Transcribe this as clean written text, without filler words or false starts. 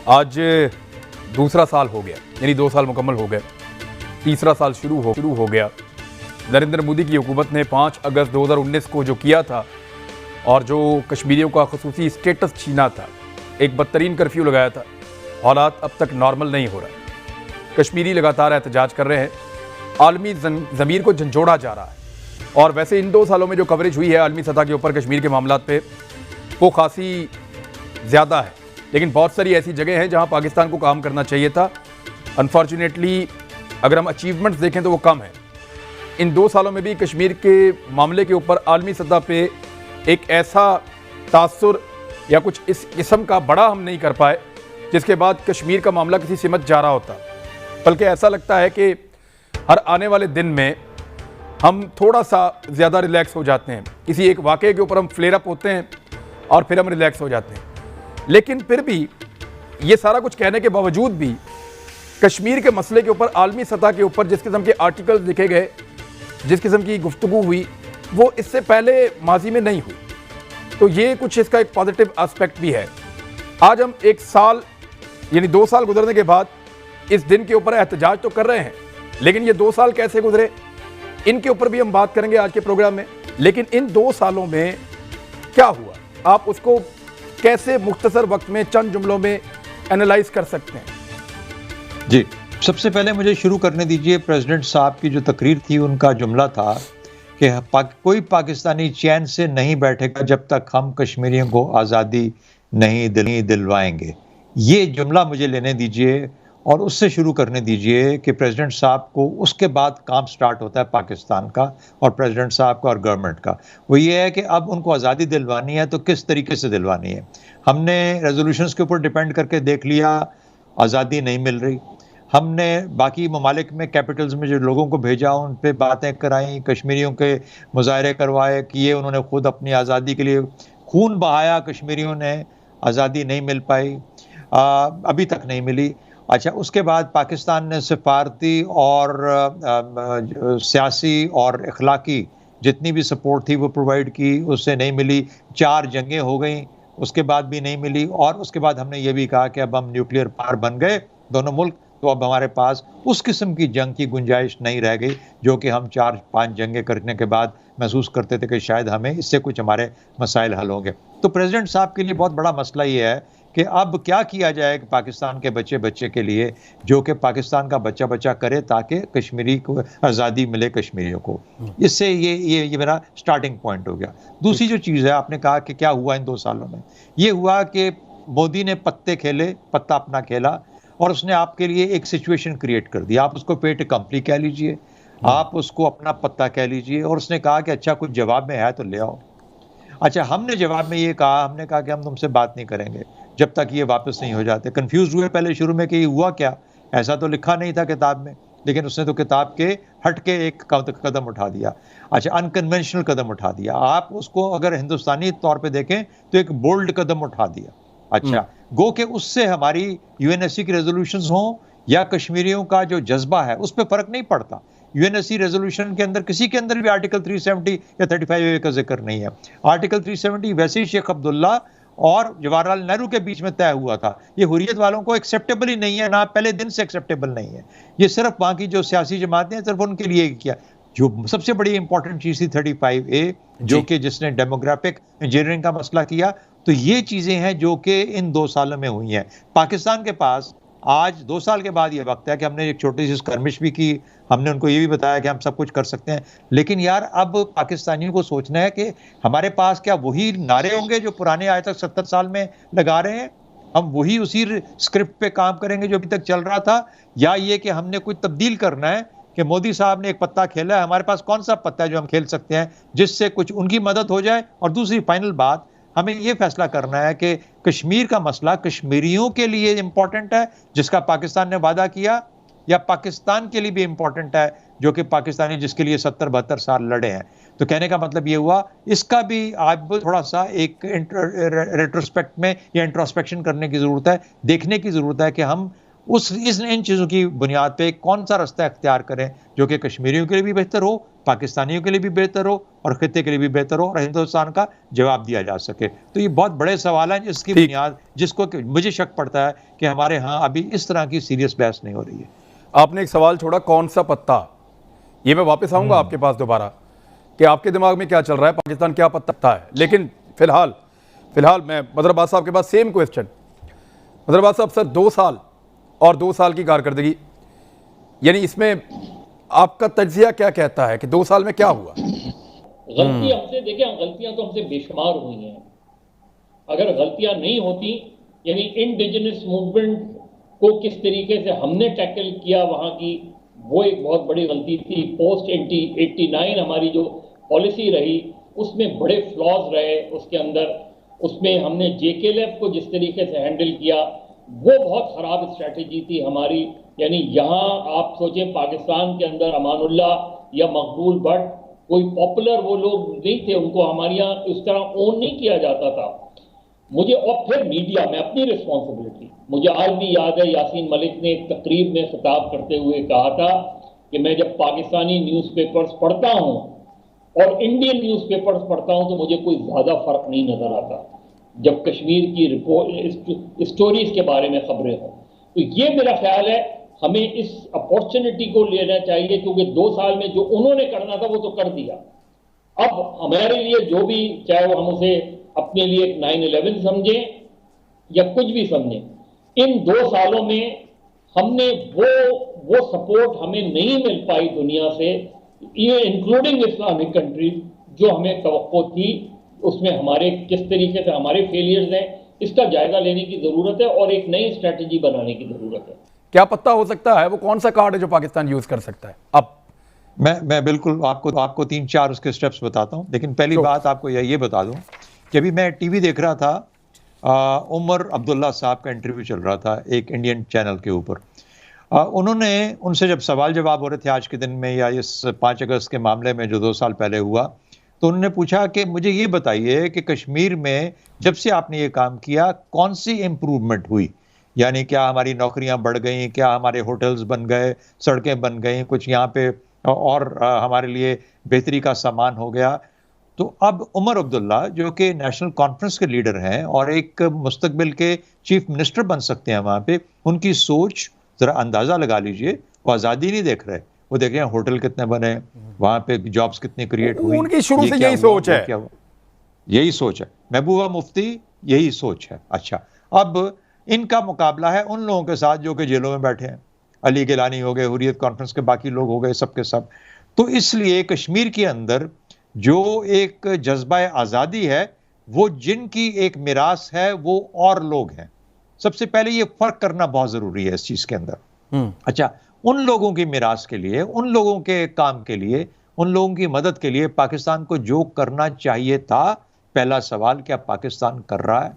आज दूसरा साल हो गया, यानी 2 साल मुकम्मल हो गए, तीसरा साल शुरू हो गया। नरेंद्र मोदी की हुकूमत ने 5 अगस्त 2019 को जो किया था और जो कश्मीरियों का खसूसी स्टेटस छीना था, एक बदतरीन कर्फ्यू लगाया था, हालात अब तक नॉर्मल नहीं हो रहा। कश्मीरी लगातार एहतजाज कर रहे हैं, आलमी ज़मीर को झंझोड़ा जा रहा है। और वैसे इन 2 सालों में जो कवरेज हुई है आलमी सतह के ऊपर कश्मीर के मामलात पे, वो खासी ज़्यादा है, लेकिन बहुत सारी ऐसी जगह हैं जहां पाकिस्तान को काम करना चाहिए था। अनफॉर्चुनेटली अगर हम अचीवमेंट्स देखें तो वो कम है। इन 2 सालों में भी कश्मीर के मामले के ऊपर आलमी सतह पे एक ऐसा तासुर या कुछ इस किस्म का बड़ा हम नहीं कर पाए जिसके बाद कश्मीर का मामला किसी सिमत जा रहा होता। बल्कि ऐसा लगता है कि हर आने वाले दिन में हम थोड़ा सा ज़्यादा रिलैक्स हो जाते हैं, किसी एक वाक़े के ऊपर हम फ्लेयर अप होते हैं और फिर हम रिलैक्स हो जाते हैं। लेकिन फिर भी ये सारा कुछ कहने के बावजूद भी कश्मीर के मसले के ऊपर आलमी सतह के ऊपर जिस किस्म के आर्टिकल्स लिखे गए, जिस किस्म की गुफ्तगू हुई, वो इससे पहले माजी में नहीं हुई। तो ये कुछ इसका एक पॉजिटिव एस्पेक्ट भी है। आज हम 1 साल यानी 2 साल गुजरने के बाद इस दिन के ऊपर एहतजाज तो कर रहे हैं, लेकिन ये 2 साल कैसे गुजरे इनके ऊपर भी हम बात करेंगे आज के प्रोग्राम में। लेकिन इन 2 सालों में क्या हुआ, आप उसको कैसे मुख्तसर वक्त में चंद जुमलों में एनालाइज कर सकते हैं? जी, सबसे पहले मुझे शुरू करने दीजिए। प्रेसिडेंट साहब की जो तकरीर थी, उनका जुमला था कि कोई पाकिस्तानी चैन से नहीं बैठेगा जब तक हम कश्मीरियों को आज़ादी नहीं दिलवाएंगे। ये जुमला मुझे लेने दीजिए और उससे शुरू करने दीजिए कि प्रेसिडेंट साहब को उसके बाद काम स्टार्ट होता है पाकिस्तान का और प्रेसिडेंट साहब का और गवर्नमेंट का। वो ये है कि अब उनको आज़ादी दिलवानी है तो किस तरीके से दिलवानी है। हमने रेजोल्यूशंस के ऊपर डिपेंड करके देख लिया, आज़ादी नहीं मिल रही। हमने बाकी ममालिक में कैपिटल्स में जो लोगों को भेजा उन पे बातें कराई, कश्मीरियों के मुजाहरे करवाए, किए, उन्होंने खुद अपनी आज़ादी के लिए खून बहाया, कश्मीरियों ने, आज़ादी नहीं मिल पाई, अभी तक नहीं मिली। अच्छा, उसके बाद पाकिस्तान ने सिफारती और सियासी और इखलाकी जितनी भी सपोर्ट थी वो प्रोवाइड की, उससे नहीं मिली। 4 जंगें हो गई, उसके बाद भी नहीं मिली। और उसके बाद हमने ये भी कहा कि अब हम न्यूक्लियर पावर बन गए दोनों मुल्क, तो अब हमारे पास उस किस्म की जंग की गुंजाइश नहीं रह गई जो कि हम 4-5 जंगें करने के बाद महसूस करते थे कि शायद हमें इससे कुछ हमारे मसाइल हल होंगे। तो प्रेसिडेंट साहब के लिए बहुत बड़ा मसला ये है कि अब क्या किया जाए कि पाकिस्तान के बच्चे के लिए, जो कि पाकिस्तान का बच्चा करे ताकि कश्मीरी को आज़ादी मिले, कश्मीरियों को। इससे ये मेरा स्टार्टिंग पॉइंट हो गया। दूसरी जो चीज़ है, आपने कहा कि क्या हुआ इन 2 सालों में, ये हुआ कि मोदी ने पत्ता अपना खेला और उसने आपके लिए एक सिचुएशन क्रिएट कर दी। आप उसको पेट कंपनी कह लीजिए, आप उसको अपना पत्ता कह लीजिए। और उसने कहा कि अच्छा कुछ जवाब में है तो ले आओ। अच्छा, हमने जवाब में ये कहा, हमने कहा कि हम तुमसे बात नहीं करेंगे जब तक ये वापस नहीं हो जाते। कंफ्यूज हुए पहले शुरू में कि ये हुआ क्या, ऐसा तो लिखा नहीं था किताब में, लेकिन उसने तो किताब के हट के एक कदम उठा दिया। अच्छा, अनकन्वेंशनल कदम उठा दिया। आप उसको अगर हिंदुस्तानी तौर पे देखें तो एक बोल्ड कदम उठा दिया। अच्छा, गो के उससे हमारी यूएनएससी की रेजोल्यूशंस हों या कश्मीरियों का जो जज्बा है उस पर फर्क नहीं पड़ता। यूएनएससी रेजोल्यूशन के अंदर किसी के अंदर भी आर्टिकल 370 या 35A का जिक्र नहीं है। आर्टिकल 370 वैसे ही शेख अब्दुल्ला और जवाहरलाल नेहरू के बीच में तय हुआ था। ये हुर्रियत वालों को एक्सेप्टेबल ही नहीं है, ना पहले दिन से एक्सेप्टेबल नहीं है। ये सिर्फ वहाँ की जो सियासी जमातें हैं सिर्फ उनके लिए किया। जो सबसे बड़ी इंपॉर्टेंट चीज़ थी 35A, जो कि जिसने डेमोग्राफिक इंजीनियरिंग का मसला किया। तो ये चीज़ें हैं जो कि इन 2 सालों में हुई हैं। पाकिस्तान के पास आज 2 साल के बाद ये वक्त है कि हमने एक छोटी सी स्कर्मिश भी की, हमने उनको ये भी बताया कि हम सब कुछ कर सकते हैं। लेकिन यार, अब पाकिस्तानियों को सोचना है कि हमारे पास क्या वही नारे होंगे जो पुराने आज तक 70 साल में लगा रहे हैं, हम वही उसी स्क्रिप्ट पे काम करेंगे जो अभी तक चल रहा था, या ये कि हमने कुछ तब्दील करना है कि मोदी साहब ने एक पत्ता खेला है, हमारे पास कौन सा पत्ता है जो हम खेल सकते हैं जिससे कुछ उनकी मदद हो जाए। और दूसरी फाइनल बात, हमें ये फैसला करना है कि कश्मीर का मसला कश्मीरियों के लिए इंपॉर्टेंट है जिसका पाकिस्तान ने वादा किया, या पाकिस्तान के लिए भी इंपॉर्टेंट है जो कि पाकिस्तानी जिसके लिए 70-72 साल लड़े हैं। तो कहने का मतलब ये हुआ, इसका भी आप थोड़ा सा एक रेट्रोस्पेक्ट में या इंट्रोस्पेक्शन करने की ज़रूरत है, देखने की ज़रूरत है कि हम इन चीज़ों की बुनियाद पे कौन सा रास्ता इख्तियार करें जो कि कश्मीरियों के लिए भी बेहतर हो, पाकिस्तानियों के लिए भी बेहतर हो और खित्ते के लिए भी बेहतर हो और हिंदुस्तान का जवाब दिया जा सके। तो ये बहुत बड़े सवाल हैं जिसकी बुनियाद जिसको मुझे शक पड़ता है कि हमारे यहाँ अभी इस तरह की सीरियस बहस नहीं हो रही है। आपने एक सवाल छोड़ा, कौन सा पत्ता, ये मैं वापस आऊंगा आपके पास दोबारा कि आपके दिमाग में क्या चल रहा है, पाकिस्तान क्या पत्ता है। लेकिन फिलहाल मैं मदर अब्बास साहब के पास सेम क्वेश्चन। मदर अब्बास साहब, सर 2 साल और 2 साल की कारकर्दगी, यानी इसमें आपका तज्जिया क्या कहता है कि 2 साल में क्या हुआ? गलती हमसे, देखिए गलतियां तो हमसे बेशुमार हुई हैं। अगर गलतियां नहीं होती, यानी इंडिजिनस मूवमेंट को किस तरीके से हमने टैकल किया वहां की, वो एक बहुत बड़ी गलती थी। पोस्ट 89 हमारी जो पॉलिसी रही उसमें बड़े फ्लॉज रहे उसके अंदर। उसमें हमने JKLF को जिस तरीके से हैंडल किया वो बहुत ख़राब स्ट्रैटेजी थी हमारी। यानी यहाँ आप सोचें पाकिस्तान के अंदर अमानुल्लाह या मकबूल भट्ट कोई पॉपुलर वो लोग नहीं थे, उनको हमारे यहाँ उस तरह ओन नहीं किया जाता था। मुझे और फिर मीडिया में अपनी रिस्पॉन्सिबिलिटी, मुझे आज भी याद है यासीन मलिक ने एक तकरीब में खिताब करते हुए कहा था कि मैं जब पाकिस्तानी न्यूज़पेपर्स पढ़ता हूँ और इंडियन न्यूज़पेपर्स पढ़ता हूँ तो मुझे कोई ज़्यादा फ़र्क नहीं नज़र आता जब कश्मीर की रिपोर्ट स्टोरीज के बारे में खबरें हों। तो ये मेरा ख्याल है हमें इस अपॉर्चुनिटी को लेना चाहिए, क्योंकि 2 साल में जो उन्होंने करना था वो तो कर दिया। अब हमारे लिए जो भी, चाहे वो हम उसे अपने लिए एक 9/11 समझें या कुछ भी समझें, इन 2 सालों में हमने वो सपोर्ट हमें नहीं मिल पाई दुनिया से, ये इंक्लूडिंग इस्लामिक कंट्रीज, जो हमें तवक्को थी। उसमें हमारे किस तरीके से हमारे फेलियर्स हैं, इसका जायजा लेने की जरूरत है और एक नई स्ट्रेटजी बनाने की जरूरत है। क्या पत्ता हो सकता है, वो कौन सा कार्ड है जो पाकिस्तान यूज कर सकता है? अब मैं बिल्कुल आपको 3-4 उसके स्टेप्स बताता हूं, लेकिन पहली बात आपको ये बता दूं कि अभी मैं टीवी देख रहा था, उमर अब्दुल्ला साहब का इंटरव्यू चल रहा था एक इंडियन चैनल के ऊपर। उनसे जब सवाल जवाब हो रहे थे आज के दिन में या इस 5 अगस्त के मामले में जो 2 साल पहले हुआ, तो उन्होंने पूछा कि मुझे ये बताइए कि कश्मीर में जब से आपने ये काम किया कौन सी इंप्रूवमेंट हुई, यानी क्या हमारी नौकरियां बढ़ गई, क्या हमारे होटल्स बन गए, सड़कें बन गई, कुछ यहाँ पे और हमारे लिए बेहतरी का सामान हो गया। तो अब उमर अब्दुल्ला जो कि नेशनल कॉन्फ्रेंस के लीडर हैं और एक मुस्तकबिल के चीफ मिनिस्टर बन सकते हैं वहाँ पे, उनकी सोच जरा अंदाजा लगा लीजिए। वो आज़ादी नहीं देख रहे, वो देख रहे हैं होटल कितने बने, वहाँ पे जॉब्स कितनी क्रिएट हुई। उनकी शुरू से यही सोच है, यही सोच है। महबूबा मुफ्ती यही सोच है। अच्छा, अब इनका मुकाबला है उन लोगों के साथ जो कि जेलों में बैठे हैं, अली गिलानी हो गए, हुर्रियत कॉन्फ्रेंस के बाकी लोग हो गए, सब के सब। तो इसलिए कश्मीर के अंदर जो एक जज्बा आज़ादी है, वो जिनकी एक मिरास है, वो और लोग हैं। सबसे पहले ये फर्क करना बहुत जरूरी है इस चीज के अंदर। अच्छा, उन लोगों की मिरास के लिए, उन लोगों के काम के लिए, उन लोगों की मदद के लिए पाकिस्तान को जो करना चाहिए था, पहला सवाल क्या पाकिस्तान कर रहा है?